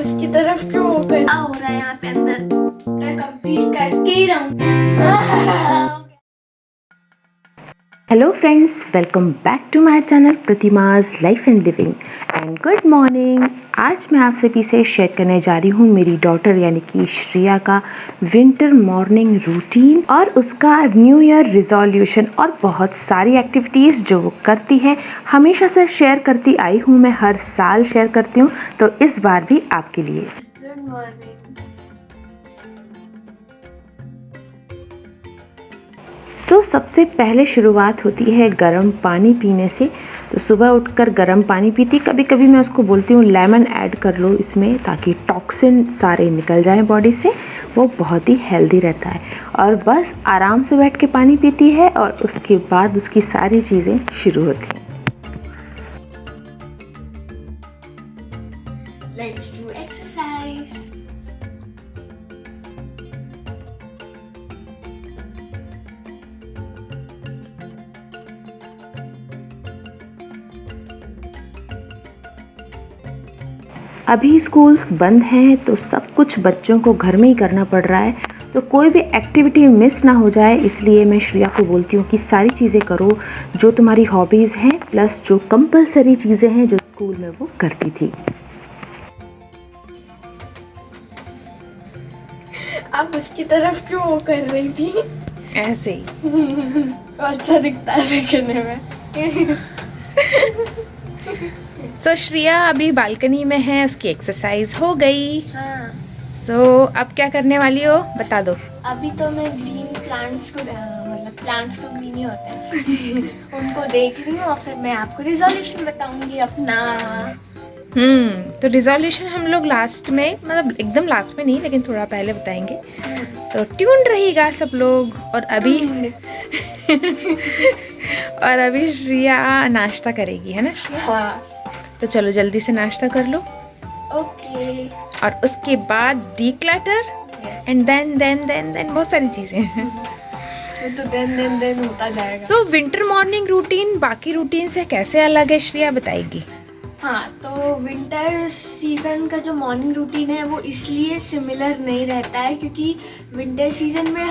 उसकी तरफ क्यों हो गए? क्या हो रहा है यहाँ पे अंदर? मैं कंप्लीट करके ही रहूँ। Hello friends, welcome back to my channel Pratimaz life and living and good morning. आज मैं आप सभी से शेयर करने जा रही हूँ मेरी डॉटर यानी कि श्रेया का विंटर मॉर्निंग रूटीन और उसका न्यू ईयर रिजोल्यूशन और बहुत सारी एक्टिविटीज़ जो वो करती है। हमेशा से शेयर करती आई हूँ, मैं हर साल शेयर करती हूँ, तो इस बार भी आपके लिए। Good morning. सबसे पहले शुरुआत होती है गर्म पानी पीने से। तो सुबह उठकर गर्म पानी पीती, कभी कभी मैं उसको बोलती हूँ लेमन ऐड कर लो इसमें ताकि टॉक्सिन सारे निकल जाएं बॉडी से, वो बहुत ही हेल्दी रहता है। और बस आराम से बैठ के पानी पीती है और उसके बाद उसकी सारी चीज़ें शुरू होती हैं। Let's do exercise. अभी स्कूल्स बंद हैं तो सब कुछ बच्चों को घर में ही करना पड़ रहा है, तो कोई भी एक्टिविटी मिस ना हो जाए, इसलिए मैं श्रेया को बोलती हूँ कि सारी चीज़ें करो जो तुम्हारी हॉबीज़ हैं प्लस जो कंपलसरी चीज़ें हैं जो स्कूल में वो करती थी। आप उसकी तरफ क्यों वो कर रही थी? ऐसे ही अच्छा दिखता है दिखने में। श्रेया अभी बालकनी में है, उसकी एक्सरसाइज हो गई। हाँ। अब क्या करने वाली हो बता दो। अभी तो मैं ग्रीन प्लांट्स को मतलब प्लांट्स तो ग्रीन ही होते हैं उनको देख रही हूँ और फिर मैं आपको रिजोल्यूशन बताऊंगी अपना। तो रिजोल्यूशन हम लोग लास्ट में, मतलब एकदम लास्ट में नहीं लेकिन थोड़ा पहले बताएंगे, तो ट्यून रहेगा सब लोग। और अभी श्रेया नाश्ता करेगी, है ना श्रेया? हाँ। तो चलो जल्दी से नाश्ता कर लो। ओके। और उसके बाद डिक्लटर एंड देन बहुत सारी चीजें हैं। तो देन होता जाएगा। विंटर मॉर्निंग रूटीन बाकी रूटीन से कैसे अलग है श्रेया बताएगी। हाँ, तो विंटर सीजन का जो मॉर्निंग रूटीन है वो इसलिए सिमिलर नहीं रहता है क्योंकि विंटर सीजन में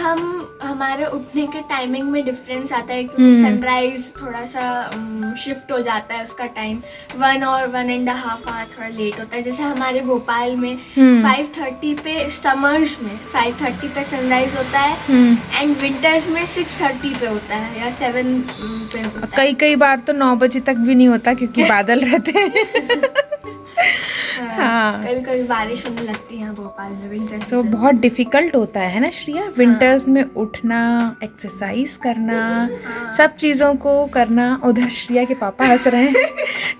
हमारे उठने के टाइमिंग में डिफरेंस आता है क्योंकि सनराइज थोड़ा सा शिफ्ट हो जाता है, उसका टाइम 1 और 1.5 आवर थोड़ा लेट होता है। जैसे हमारे भोपाल में 5:30 पे, समर्स में 5:30 पे सनराइज होता है एंड विंटर्स में 6:30 पे होता है या 7 पे होता है। कई बार तो 9 बजे तक भी नहीं होता क्योंकि बादल रहते हैं। हाँ, कभी बारिश होने लगती है भोपाल में विंटर तो बहुत डिफिकल्ट होता है ना श्रेया विंटर्स में उठना, एक्सरसाइज करना, सब चीज़ों को करना। उधर श्रेया के पापा हंस रहे हैं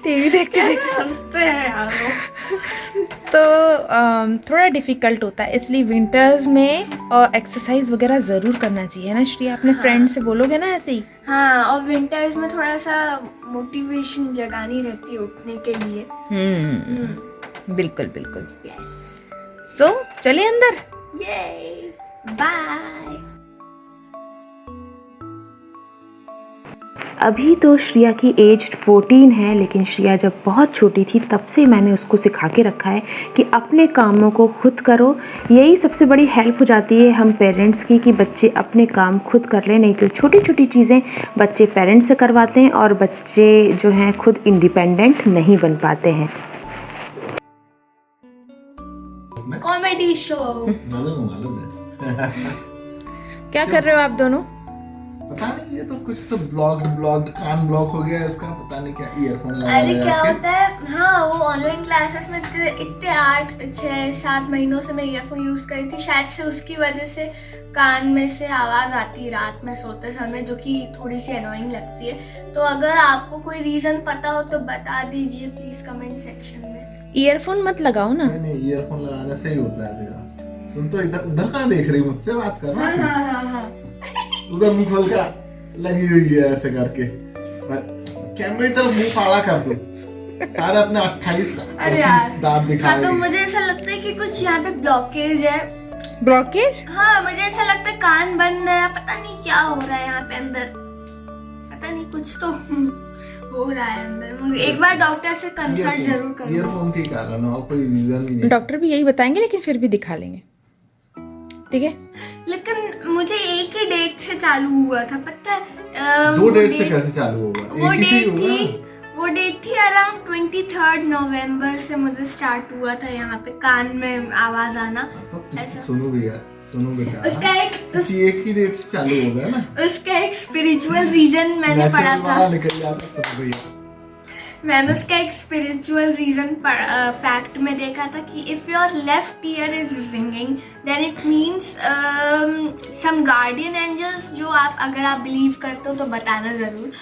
टीवी देखते हंसते हैं यार तो थोड़ा डिफिकल्ट होता है, इसलिए विंटर्स में एक्सरसाइज वगैरह ज़रूर करना चाहिए, है ना श्रेया? अपने फ्रेंड से बोलोगे ना ऐसे ही। हाँ, और विंटर्स में थोड़ा सा मोटिवेशन जगानी रहती है उठने के लिए। बिल्कुल बिल्कुल। यस। चले अंदर। ये बाय। अभी तो श्रेया की एज 14 है, लेकिन श्रेया जब बहुत छोटी थी तब से मैंने उसको सिखा के रखा है कि अपने कामों को खुद करो। यही सबसे बड़ी हेल्प हो जाती है हम पेरेंट्स की कि बच्चे अपने काम खुद कर लें, नहीं तो छोटी छोटी चीज़ें बच्चे पेरेंट्स से करवाते हैं और बच्चे जो हैं खुद इंडिपेंडेंट नहीं बन पाते हैं। Comedy show. मालूम है। क्या कर रहे हो आप दोनों? पता नहीं, ये तो कुछ तो ब्लॉग्ड कान ब्लॉक हो गया इसका, पता नहीं क्या ईयरफोन लगा अरे लिया क्या के। होता है, हाँ वो ऑनलाइन क्लासेस में इतने 8-6-7 महीनों से मैं ईयरफोन यूज करी थी, शायद से उसकी वजह से कान में से आवाज आती है रात में सोते समय, जो कि थोड़ी सी अनोइंग लगती है। तो अगर आपको कोई रीजन पता हो तो बता दीजिए प्लीज कमेंट सेक्शन में। ईयरफोन मत लगाओ ना। नहीं, ईयरफोन लगाने से ही होता है तेरा। सुन तो, इधर उधर कहाँ देख रही, मुझसे बात कर रहा है। हाँ। उधर मुंह खोल कर लगी हुई है ऐसे करके, कैमरे की तरफ मुंह फाड़ा कर दो, सारे अपने 28 दांत दिखा। हाँ, तो मुझे ऐसा लगता है कि कुछ यहाँ पे ब्लॉकेज है। ब्लॉकेज? हाँ, मुझे ऐसा लगता है कान बंद है, पता नहीं क्या हो रहा है यहाँ पे अंदर, पता नहीं कुछ तो हो रहा है अंदर। मुझे एक बार डॉक्टर से कंसल्ट जरूर करना। ईयरफोन के कारण और कोई रीजन नहीं है। डॉक्टर भी यही बताएंगे, लेकिन फिर भी दिखा लेंगे, ठीक है। लेकिन मुझे एक ही डेट से चालू हुआ था, पता है। 2 डेट से कैसे चालू होगा? वो एक ही से ही डेट होगा थी, वो डेट थी अराउंड 23 नवंबर से मुझे स्टार्ट हुआ था यहाँ पे कान में आवाज आना। तो ऐसा। सुनो भैया, सुनो बेटा, उसका किसी एक ही डेट से चालू होगा ना। उसका एक स्पिरिचुअल रीजन मैंने पढ़ा था। निकल जाता सुनो भैया। मैंने उसका एक स्पिरिचुअल रीजन फैक्ट में देखा था कि if your left ear is ringing then it means some guardian angels, जो आप अगर आप बिलीव करते हो तो बताना ज़रूर।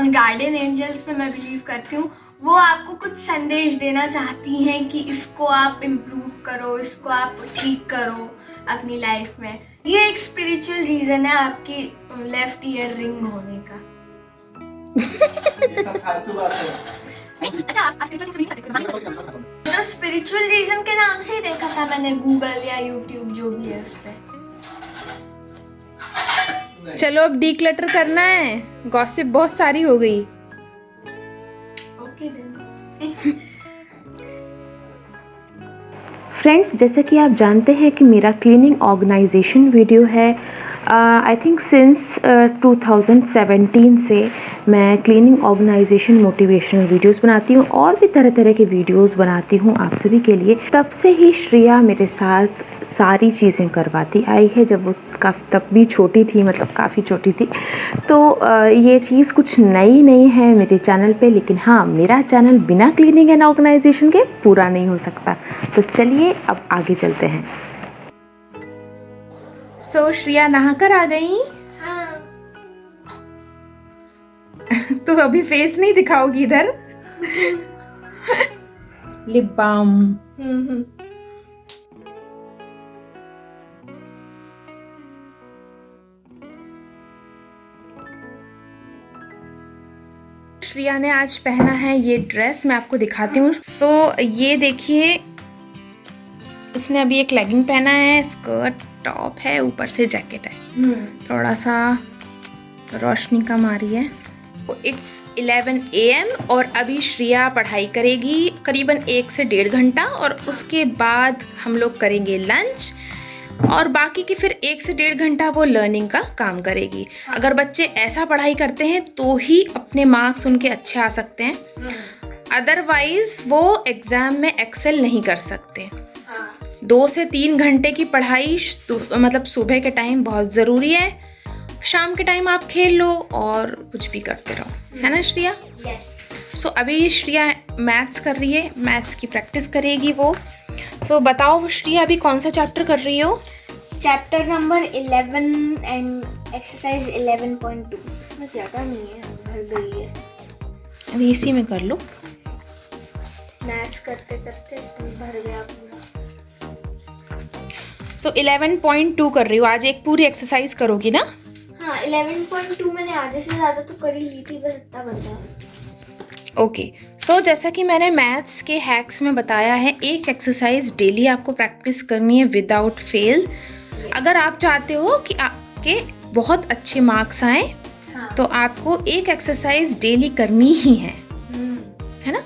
गार्डियन एंजल्स पे मैं बिलीव करती हूँ। वो आपको कुछ संदेश देना चाहती हैं कि इसको आप इम्प्रूव करो, इसको आप ठीक करो अपनी लाइफ में। ये एक स्पिरिचुअल रीज़न है आपकी लेफ्ट ईयर रिंग होने का। ये सब फालतू बात है। अच्छा, तो स्पिरिचुअल रीजन के नाम से ही देखा था मैंने गूगल या यूट्यूब जो भी है उस पे। चलो अब डीक्लटर करना है, गॉसिप बहुत सारी हो गई। Okay then. फ्रेंड्स, जैसा कि आप जानते हैं कि मेरा क्लीनिंग ऑर्गेनाइजेशन वीडियो है। आई थिंक सिंस 2017 से मैं क्लीनिंग ऑर्गेनाइजेशन मोटिवेशनल वीडियोस बनाती हूँ और भी तरह तरह के वीडियोस बनाती हूँ आप सभी के लिए। तब से ही श्रेया मेरे साथ सारी चीज़ें करवाती आई है, जब वो तब भी छोटी थी, मतलब काफ़ी छोटी थी। तो ये चीज़ कुछ नई नहीं है मेरे चैनल पे, लेकिन हाँ, मेरा चैनल बिना क्लीनिंग एंड ऑर्गेनाइजेशन के पूरा नहीं हो सकता। तो चलिए अब आगे चलते हैं। सो श्रेया नहाकर आ गई। हाँ। तो अभी फेस नहीं दिखाओगी इधर। Lip balm. श्रेया ने आज पहना है ये ड्रेस, मैं आपको दिखाती हूँ। सो ये देखिए, इसने अभी एक लेगिंग पहना है, स्कर्ट टॉप है, ऊपर से जैकेट है। थोड़ा सा रोशनी कम आ रही है। इट्स 11 AM और अभी श्रेया पढ़ाई करेगी करीबन 1 से 1.5 घंटा, और उसके बाद हम लोग करेंगे लंच, और बाकी के फिर 1 से 1.5 घंटा वो लर्निंग का काम करेगी। अगर बच्चे ऐसा पढ़ाई करते हैं तो ही अपने मार्क्स उनके अच्छे आ सकते हैं, अदरवाइज वो एग्ज़ाम में एक्सेल नहीं कर सकते। 2 से 3 घंटे की पढ़ाई मतलब सुबह के टाइम बहुत ज़रूरी है, शाम के टाइम आप खेल लो और कुछ भी करते रहो, है ना श्रेया? यस। सो अभी श्रेया मैथ्स कर रही है, मैथ्स की प्रैक्टिस करेगी वो। तो बताओ श्रेया अभी कौन सा चैप्टर कर रही हो? Chapter number 11 and exercise 11.2। इसमें ज़्यादा नहीं है, भर गई है। अभी इसी में कर लो। मैथ्स करते करते इसमें भर गया पूरा। सो 11.2 कर रही हो, आज एक पूरी एक्सरसाइज करोगी ना? हाँ, 11.2 मैंने आधे से ज़्यादा तो कर ही ली थी, बस इतना बचा। ओके। सो जैसा कि मैंने मैथ्स के हैक्स में बताया है, एक एक्सरसाइज डेली आपको प्रैक्टिस करनी है विदाउट फेल। अगर आप चाहते हो कि आपके बहुत अच्छे मार्क्स आए, हाँ। तो आपको एक एक्सरसाइज डेली करनी ही है ना?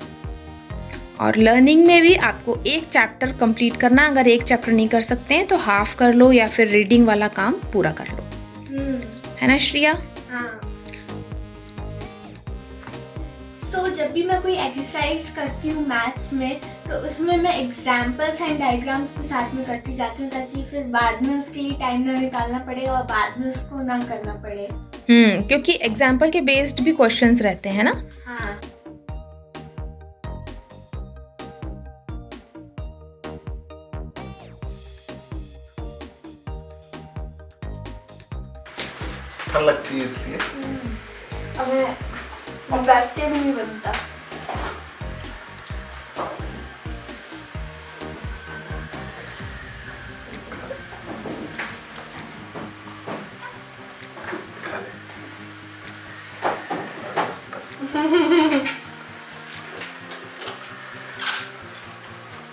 और लर्निंग में भी आपको एक चैप्टर कंप्लीट करना। अगर एक चैप्टर नहीं कर सकते हैं तो हाफ कर लो, या फिर रीडिंग वाला काम पूरा कर लो, है ना श्रेया? हाँ। तो जब भी मैं कोई एक्सरसाइज करती हूँ मैथ्स में, तो उसमें मैं एग्जाम्पल्स एंड डायग्राम्स भी साथ में करती जाती हूँ, ताकि फिर बाद में उसके लिए टाइम ना निकालना पड़े और बाद में उसको ना करना पड़े। क्योंकि एग्जाम्पल के बेस्ड भी क्वेश्चंस रहते हैं ना। हाँ। ठंड लगती है इसलिए। अब बैठते भी नहीं बनता।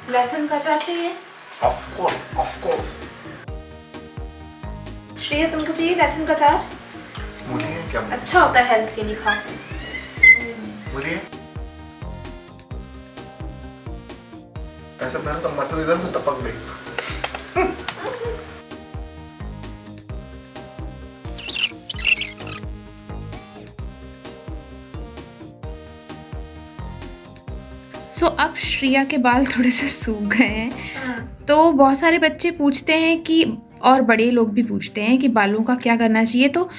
लहसुन का अचार चाहिए? Of course. श्रेया तुमको चाहिए लहसुन का अचार? मुझे क्या? अच्छा होता है हेल्थ के लिए, खाओ। बोलिए। ऐसा मेरा तो मटर इधर से टपक गई। सो अब श्रिया के बाल थोड़े से सूख गए हैं। तो बहुत सारे बच्चे पूछते हैं कि, और बड़े लोग भी पूछते हैं कि बालों का क्या करना चाहिए। तो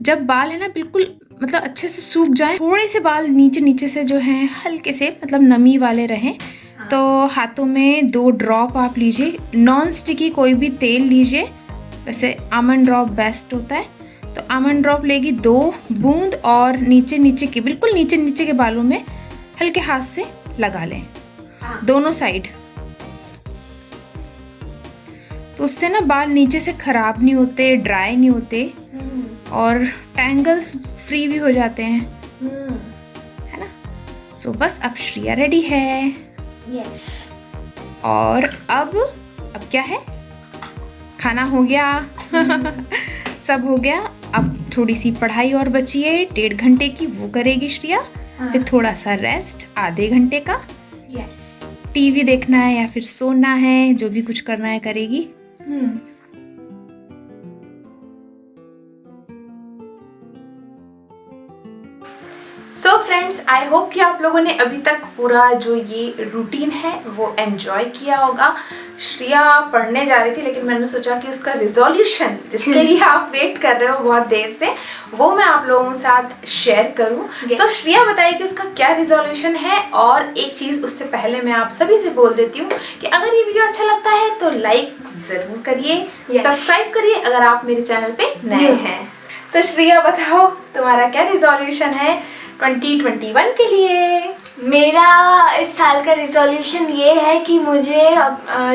जब बाल है ना बिल्कुल मतलब अच्छे से सूख जाए, थोड़े से बाल नीचे नीचे से जो हैं हल्के से मतलब नमी वाले रहें, तो हाथों में 2 ड्रॉप आप लीजिए। नॉन स्टिकी कोई भी तेल लीजिए, वैसे आमंड ड्रॉप बेस्ट होता है। तो आमंड ड्रॉप लेगी 2 बूंद और नीचे नीचे के, बिल्कुल नीचे नीचे के बालों में हल्के हाथ से लगा लें, दोनों साइड। तो उससे ना बाल नीचे से खराब नहीं होते, ड्राई नहीं होते और टैंगल्स फ्री भी हो जाते हैं, है ना। सो बस अब श्रिया रेडी है। यस। और अब क्या है, खाना हो गया, सब हो गया। अब थोड़ी सी पढ़ाई और बची है 1.5 घंटे की, वो करेगी श्रिया। फिर थोड़ा सा रेस्ट आधे घंटे का। यस। टीवी देखना है या फिर सोना है, जो भी कुछ करना है करेगी। सो फ्रेंड्स, आई होप कि आप लोगों ने अभी तक पूरा जो ये रूटीन है वो एंजॉय किया होगा। श्रिया पढ़ने जा रही थी, लेकिन मैंने सोचा कि उसका रिजोल्यूशन जिसके लिए आप वेट कर रहे हो बहुत देर से, वो मैं आप लोगों के साथ शेयर करूं। तो श्रिया बताइए कि उसका क्या रिजोल्यूशन है। और एक चीज़ उससे पहले मैं आप सभी से बोल देती हूँ कि अगर ये वीडियो अच्छा लगता है तो लाइक ज़रूर करिए, सब्सक्राइब करिए अगर आप मेरे चैनल पे नए हैं। तो श्रिया बताओ तुम्हारा क्या रिजोल्यूशन है 2021 के लिए? मेरा इस साल का रिजोल्यूशन ये है कि मुझे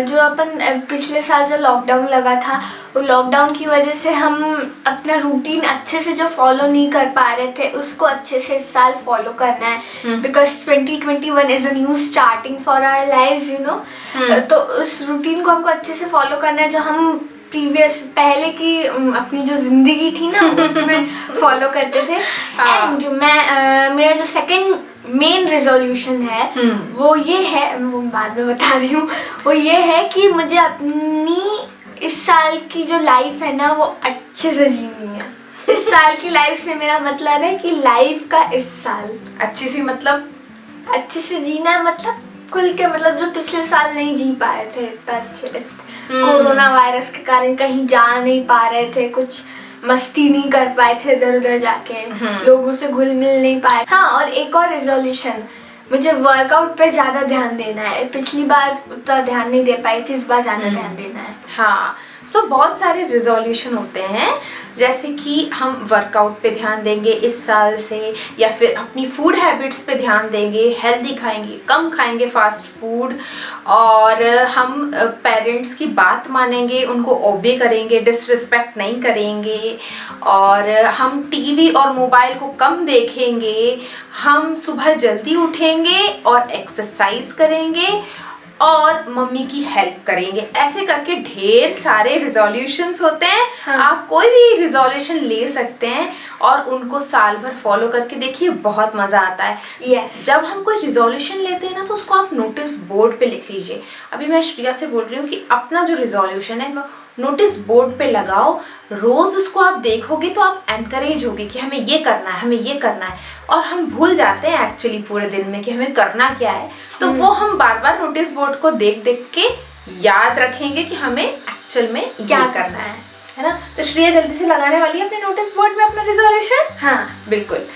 जो अपन पिछले साल जो लॉकडाउन लगा था, वो लॉकडाउन की वजह से हम अपना रूटीन अच्छे से जो फॉलो नहीं कर पा रहे थे, उसको अच्छे से इस साल फॉलो करना है। Because 2021 is a new starting for our lives, you know. तो उस रूटीन को हमको अच्छे से फॉलो करना है जो हम पहले की अपनी जो जिंदगी थी ना उसमें फॉलो करते थे। एंड मेरा जो सेकंड मेन रेजोल्यूशन है वो ये है, वो बाद में बता रही हूँ, वो ये है कि मुझे अपनी इस साल की जो लाइफ है ना वो अच्छे से जीनी है। इस साल की लाइफ से मेरा मतलब है कि लाइफ का इस साल अच्छी सी मतलब अच्छे से जीना है, मतलब खुल के, मतलब जो पिछले साल नहीं जी पाए थे इतना अच्छे, कोरोना वायरस के कारण कहीं जा नहीं पा रहे थे, कुछ मस्ती नहीं कर पाए थे इधर उधर जाके, लोगों से घुल मिल नहीं पाए। हाँ, और एक और रेजोल्यूशन, मुझे वर्कआउट पे ज़्यादा ध्यान देना है। पिछली बार उतना ध्यान नहीं दे पाई थी, इस बार ज़्यादा ध्यान देना है। हाँ, सो बहुत सारे रिजोल्यूशन होते हैं, जैसे कि हम वर्कआउट पे ध्यान देंगे इस साल से, या फिर अपनी फूड हैबिट्स पे ध्यान देंगे, हेल्दी खाएंगे, कम खाएंगे फास्ट फूड, और हम पेरेंट्स की बात मानेंगे, उनको ओबे करेंगे, डिसरिस्पेक्ट नहीं करेंगे, और हम टीवी और मोबाइल को कम देखेंगे, हम सुबह जल्दी उठेंगे और एक्सरसाइज करेंगे और मम्मी की हेल्प करेंगे। ऐसे करके ढेर सारे रिजोल्यूशंस होते हैं। हाँ। आप कोई भी रिजोल्यूशन ले सकते हैं और उनको साल भर फॉलो करके देखिए, बहुत मज़ा आता है। Yes. जब हम कोई रिजोल्यूशन लेते हैं ना तो उसको आप नोटिस बोर्ड पे लिख लीजिए। अभी मैं श्रिया से बोल रही हूँ कि अपना जो रिजोल्यूशन है नोटिस बोर्ड पे लगाओ, रोज़ उसको आप देखोगे तो आप एनकरेज होगे कि हमें ये करना है, हमें ये करना है, और हम भूल जाते हैं एक्चुअली पूरे दिन में कि हमें करना क्या है। तो वो हम बार बार नोटिस बोर्ड को देख देख के याद रखेंगे कि हमें एक्चुअल में क्या करना है ना। तो श्रिया जल्दी से लगाने वाली है अपने नोटिस बोर्ड में अपना रिजोल्यूशन। हाँ, बिल्कुल।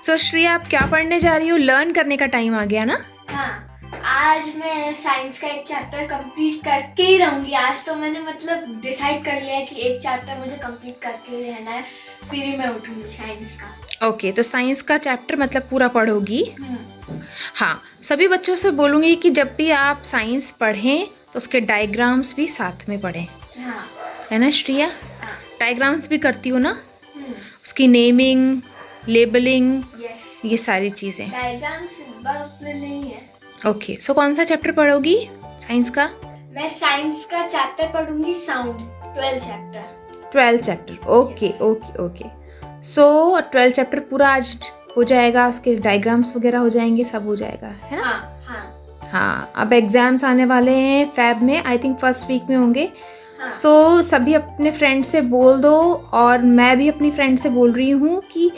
सो श्रिया, आप क्या पढ़ने जा रही हो? लर्न करने का टाइम आ गया ना? हाँ, आज मैं साइंस का एक चैप्टर कंप्लीट करके ही रहूँगी। आज तो मैंने मतलब डिसाइड कर लिया है कि एक चैप्टर मुझे कंप्लीट करके रहना है, फिर ही मैं उठूँगी साइंस का। ओके, तो साइंस का चैप्टर मतलब पूरा पढ़ोगी? हाँ, सभी बच्चों से बोलूँगी कि जब भी आप साइंस पढ़ें तो उसके डायग्राम्स भी साथ में पढ़ें। हाँ, है ना श्रिया? हाँ। डायग्राम्स भी करती हो ना? उसकी नेमिंग, लेबलिंग, यस। ये सारी चीज़ें। डायग्राम्स इस बार उतने नहीं है। ओके, सो कौन सा चैप्टर पढ़ोगी साइंस का? मैं साइंस का चैप्टर पढ़ूंगी, sound 12 chapter. 12 chapter, okay okay okay. So 12 chapter पूरा आज हो जाएगा, उसके डायग्राम्स वगैरह हो जाएंगे, सब हो जाएगा, है ना? हाँ हाँ हाँ, अब एग्जाम्स आने वाले हैं फैब में, आई थिंक फर्स्ट वीक में होंगे। हाँ। सो सभी अपने फ्रेंड से बोल दो, और मैं भी अपनी फ्रेंड से बोल रही हूँ कि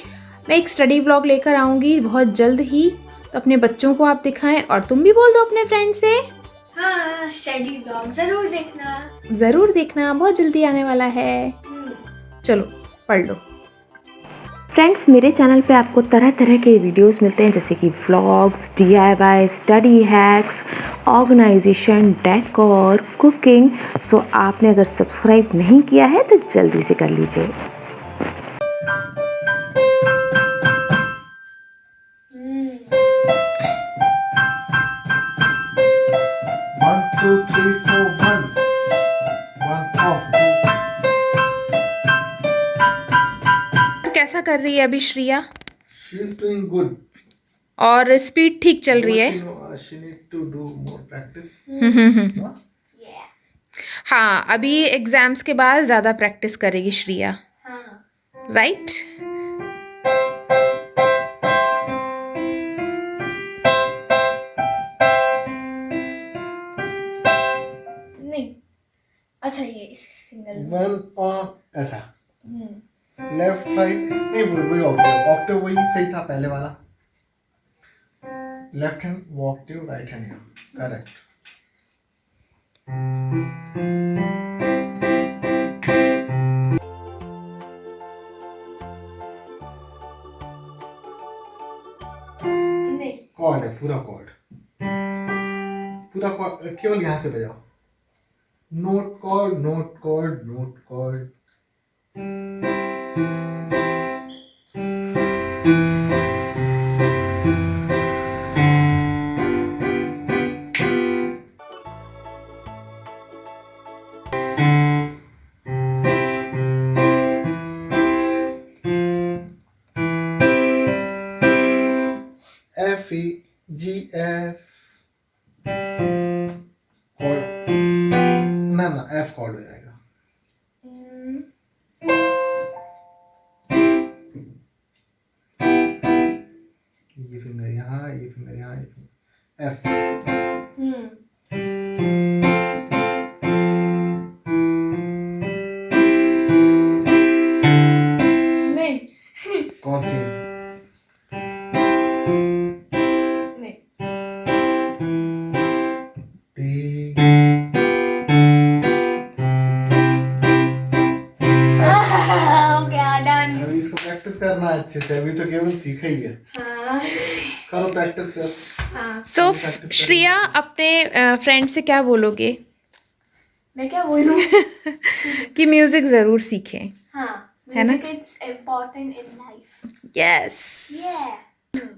मैं एक स्टडी व्लॉग लेकर आऊँगी बहुत जल्द ही, तो अपने बच्चों को आप दिखाएं, और तुम भी बोल दो अपने फ्रेंड से। हाँ, स्टडी व्लॉग जरूर देखना। ज़रूर देखना, बहुत जल्दी आने वाला है। चलो पढ़ लो। फ्रेंड्स, मेरे चैनल पे आपको तरह तरह के वीडियोस मिलते हैं, जैसे कि vlogs, DIY, study hacks, organization, decor, cooking. So आपने अगर सब्सक्राइब नहीं किया है तो जल्दी से कर लीजिए। One, two, three, four, one. One off. कैसा कर रही है अभी Shriya? She is doing good. और स्पीड ठीक चल रही है? She need to do more practice. Huh? हाँ, अभी एग्जाम्स के बाद ज़्यादा प्रैक्टिस करेगी श्रिया, हाँ राइट? नहीं, अच्छा ये सिंगल। One ऐसा लेफ्ट राइट नहीं, वही ऑक्टेव, ऑक्टेव वही सही था पहले वाला। लेफ्ट हैंड वो ऑक्टेव, राइट हैंड यहाँ, करेक्ट। नहीं, कॉर्ड है, पूरा कॉर्ड, पूरा कॉर्ड, केवल यहाँ से बजाओ। Note chord, note chord, note chord. F E G F chord, ना ना F कॉर्ड हो जाएगा। ये फिंगर यहाँ, ये फिंगर यहाँ, ये फिंगर F। नहीं, कॉर्ड चेंज। नहीं, D हो गया, डन। अभी इसको प्रैक्टिस करना है अच्छे से, अभी तो केवल सीखा ही है। हाँ करो प्रैक्टिस फिर। हाँ। सो श्रिया, अपने फ्रेंड से क्या बोलोगे? मैं क्या बोलूँ? कि म्यूजिक ज़रूर सीखें, हाँ, है ना? Music it's important in life. Yes. Yeah.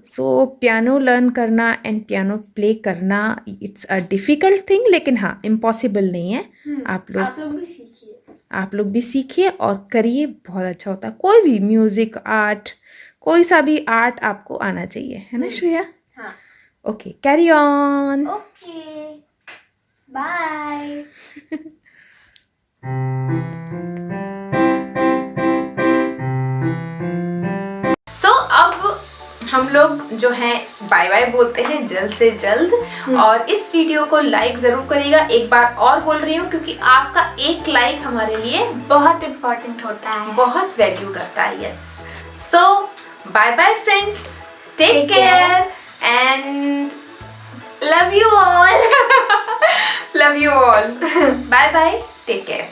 So piano learn करना एंड पियानो प्ले करना, इट्स अ डिफ़िकल्ट थिंग, लेकिन हाँ, इम्पॉसिबल नहीं है। आप लोग भी सीखिए। आप लोग भी सीखिए और करिए, बहुत अच्छा होता है। कोई भी म्यूजिक, आर्ट, कोई सा भी आर्ट आपको आना चाहिए, है ना श्रेया? हाँ। Okay, carry on. Okay, bye. So अब हम लोग जो हैं बाय बाय बोलते हैं जल्द से जल्द, और इस वीडियो को लाइक ज़रूर करिएगा। एक बार और बोल रही हूँ, क्योंकि आपका एक लाइक हमारे लिए बहुत इम्पोर्टेंट होता है, बहुत वैल्यू करता है। Yes, so bye bye friends, take care and love you all. Love you all. Bye bye, take care.